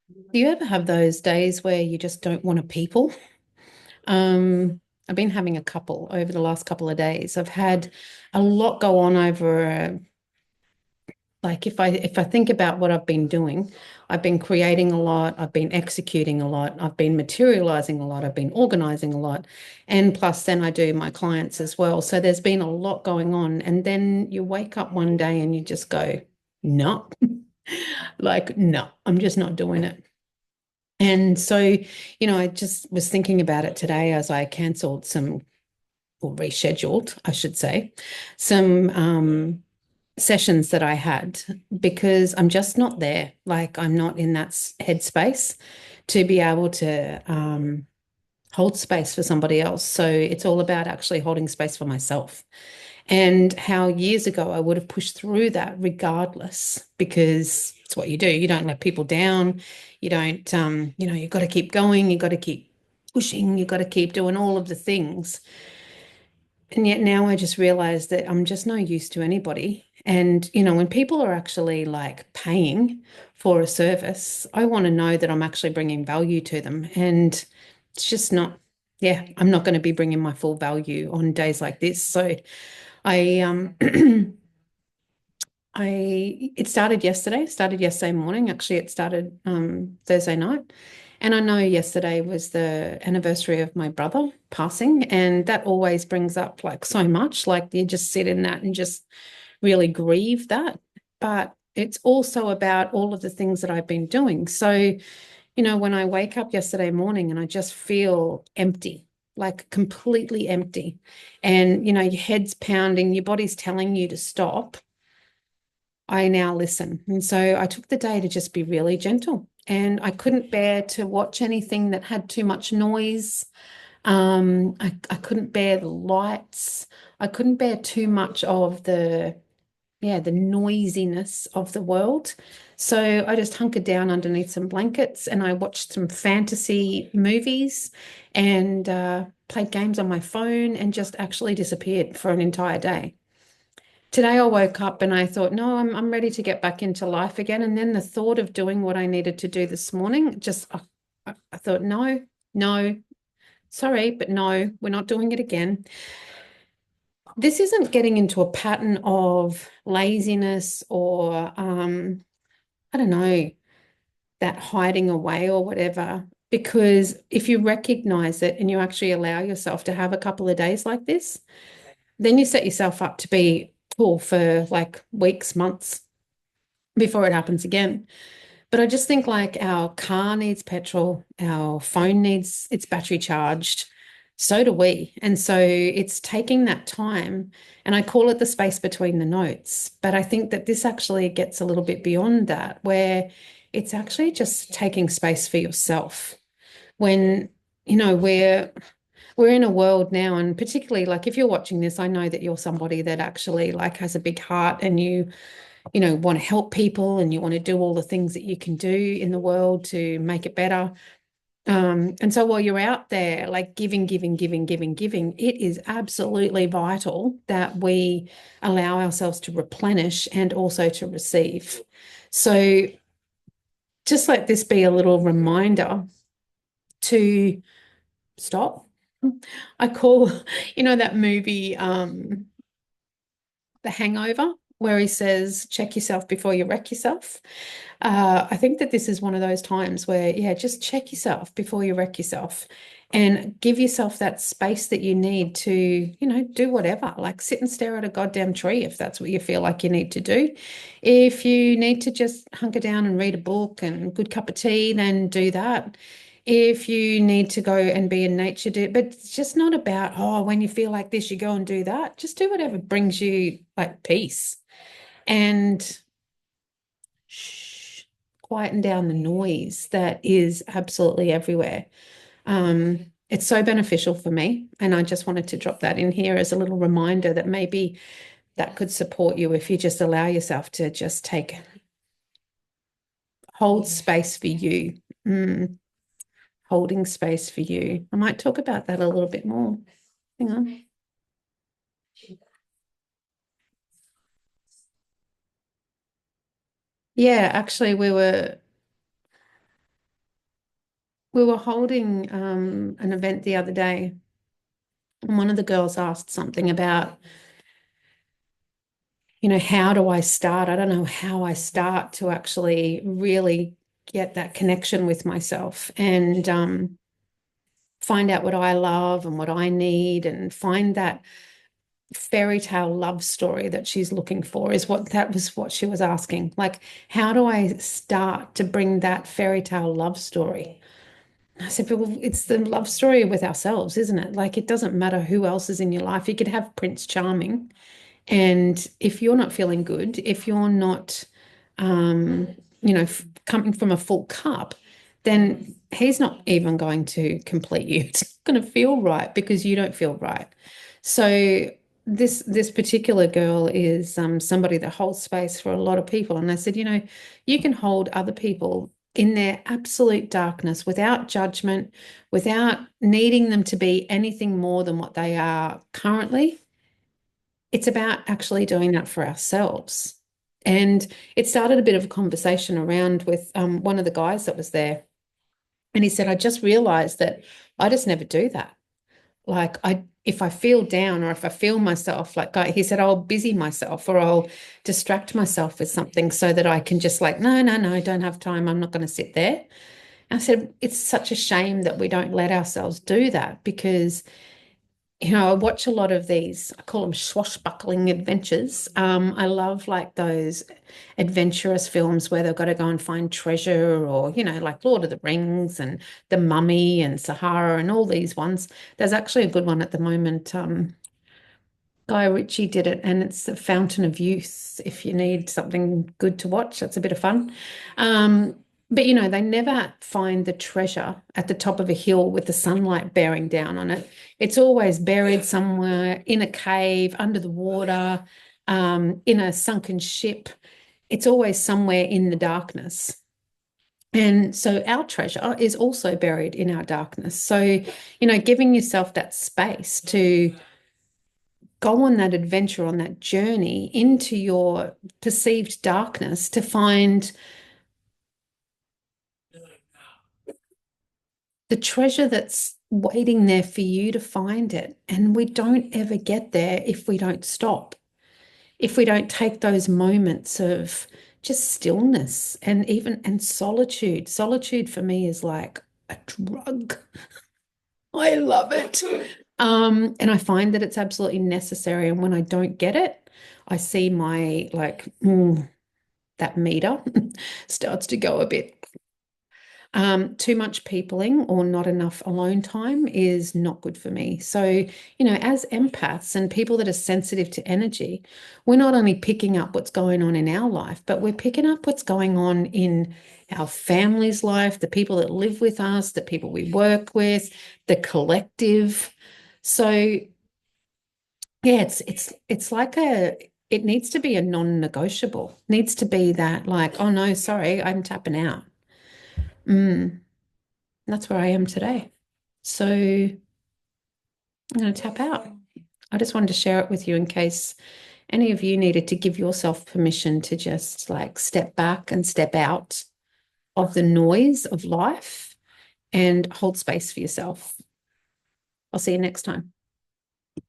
Do you ever have those days where you just don't want to people? I've been having a couple over the last couple of days. I've had a lot go on over like if I think about what I've been doing, I've been creating a lot, I've been executing a lot, I've been materializing a lot, I've been organizing a lot, and plus then I do my clients as well. So there's been a lot going on, and then you wake up one day and you just go, no, like no, I'm just not doing it. And so, I just was thinking about it today as I cancelled some, or rescheduled, I should say, some sessions that I had because I'm just not there. Like I'm not in that headspace to be able to hold space for somebody else. So it's all about actually holding space for myself. And how years ago I would have pushed through that regardless, because it's what you do. You don't let people down. You don't, you've got to keep going. You've got to keep pushing. You've got to keep doing all of the things. And yet now I just realize that I'm just no use to anybody. And, when people are actually like paying for a service, I want to know that I'm actually bringing value to them. And it's just not, yeah, I'm not going to be bringing my full value on days like this. So I it started yesterday morning. Actually, it started Thursday night. And I know yesterday was the anniversary of my brother passing, and that always brings up like so much. Like you just sit in that and just really grieve that. But it's also about all of the things that I've been doing. So, when I wake up yesterday morning and I just feel empty, like completely empty, and your head's pounding, your body's telling you to stop. I now listen. And so I took the day to just be really gentle. And I couldn't bear to watch anything that had too much noise. I couldn't bear the lights. I couldn't bear too much of the noisiness of the world. So I just hunkered down underneath some blankets and I watched some fantasy movies and played games on my phone and just actually disappeared for an entire day. Today I woke up and I thought, no, I'm ready to get back into life again. And then the thought of doing what I needed to do this morning, just I thought, no, no, sorry, but no, we're not doing it again. This isn't getting into a pattern of laziness or I don't know, that hiding away or whatever. Because if you recognize it and you actually allow yourself to have a couple of days like this, then you set yourself up to be cool for like weeks, months before it happens again. But I just think like our car needs petrol, our phone needs its battery charged. So do we. And so it's taking that time, and I call it the space between the notes. But I think that this actually gets a little bit beyond that, where it's actually just taking space for yourself. When, we're in a world now, and particularly like if you're watching this, I know that you're somebody that actually like has a big heart and you want to help people and you want to do all the things that you can do in the world to make it better. And so while you're out there, like giving, giving, giving, giving, giving, it is absolutely vital that we allow ourselves to replenish and also to receive. So just let this be a little reminder to stop. I call, that movie, The Hangover, where he says, check yourself before you wreck yourself. I think that this is one of those times where, yeah, just check yourself before you wreck yourself and give yourself that space that you need to, do whatever, like sit and stare at a goddamn tree if that's what you feel like you need to do. If you need to just hunker down and read a book and a good cup of tea, then do that. If you need to go and be in nature, do, but it's just not about, oh, when you feel like this, you go and do that. Just do whatever brings you like peace and shh, quieten down the noise that is absolutely everywhere. It's so beneficial for me. And I just wanted to drop that in here as a little reminder that maybe that could support you if you just allow yourself to just hold space for you. Holding space for you. I might talk about that a little bit more. Hang on. Yeah, actually, we were. we were holding an event the other day, and one of the girls asked something about, how do I start? I don't know how I start to actually really get that connection with myself and find out what I love and what I need and find that fairy tale love story that she's looking for is what she was asking. Like, how do I start to bring that fairy tale love story? I said, well, it's the love story with ourselves, isn't it? Like, it doesn't matter who else is in your life. You could have Prince Charming, and if you're not feeling good, if you're not, um, coming from a full cup, then he's not even going to complete you. It's not going to feel right because you don't feel right. So this particular girl is somebody that holds space for a lot of people. And I said, you can hold other people in their absolute darkness without judgment, without needing them to be anything more than what they are currently. It's about actually doing that for ourselves. And it started a bit of a conversation around with one of the guys that was there. And he said, I just realized that I just never do that. Like if I feel down or if I feel myself, like he said, I'll busy myself or I'll distract myself with something so that I can just like, no, no, no, I don't have time. I'm not going to sit there. And I said, it's such a shame that we don't let ourselves do that because I watch a lot of these, I call them swashbuckling adventures. I love like those adventurous films where they've got to go and find treasure or, like Lord of the Rings and The Mummy and Sahara and all these ones. There's actually a good one at the moment. Guy Ritchie did it, and it's the Fountain of Youth. If you need something good to watch, that's a bit of fun. Um, but they never find the treasure at the top of a hill with the sunlight bearing down on it. It's always buried somewhere in a cave, under the water, in a sunken ship. It's always somewhere in the darkness. And so our treasure is also buried in our darkness. So, giving yourself that space to go on that adventure, on that journey into your perceived darkness to find the treasure that's waiting there for you to find it. And we don't ever get there if we don't stop, if we don't take those moments of just stillness and solitude. Solitude for me is like a drug. I love it. And I find that it's absolutely necessary. And when I don't get it, I see my like that meter starts to go a bit. Too much peopling or not enough alone time is not good for me. So, as empaths and people that are sensitive to energy, we're not only picking up what's going on in our life, but we're picking up what's going on in our family's life, the people that live with us, the people we work with, the collective. So, yeah, it's like it needs to be a non-negotiable. Needs to be that like, oh no, sorry, I'm tapping out. Mm. That's where I am today. So I'm going to tap out. I just wanted to share it with you in case any of you needed to give yourself permission to just like step back and step out of the noise of life and hold space for yourself. I'll see you next time.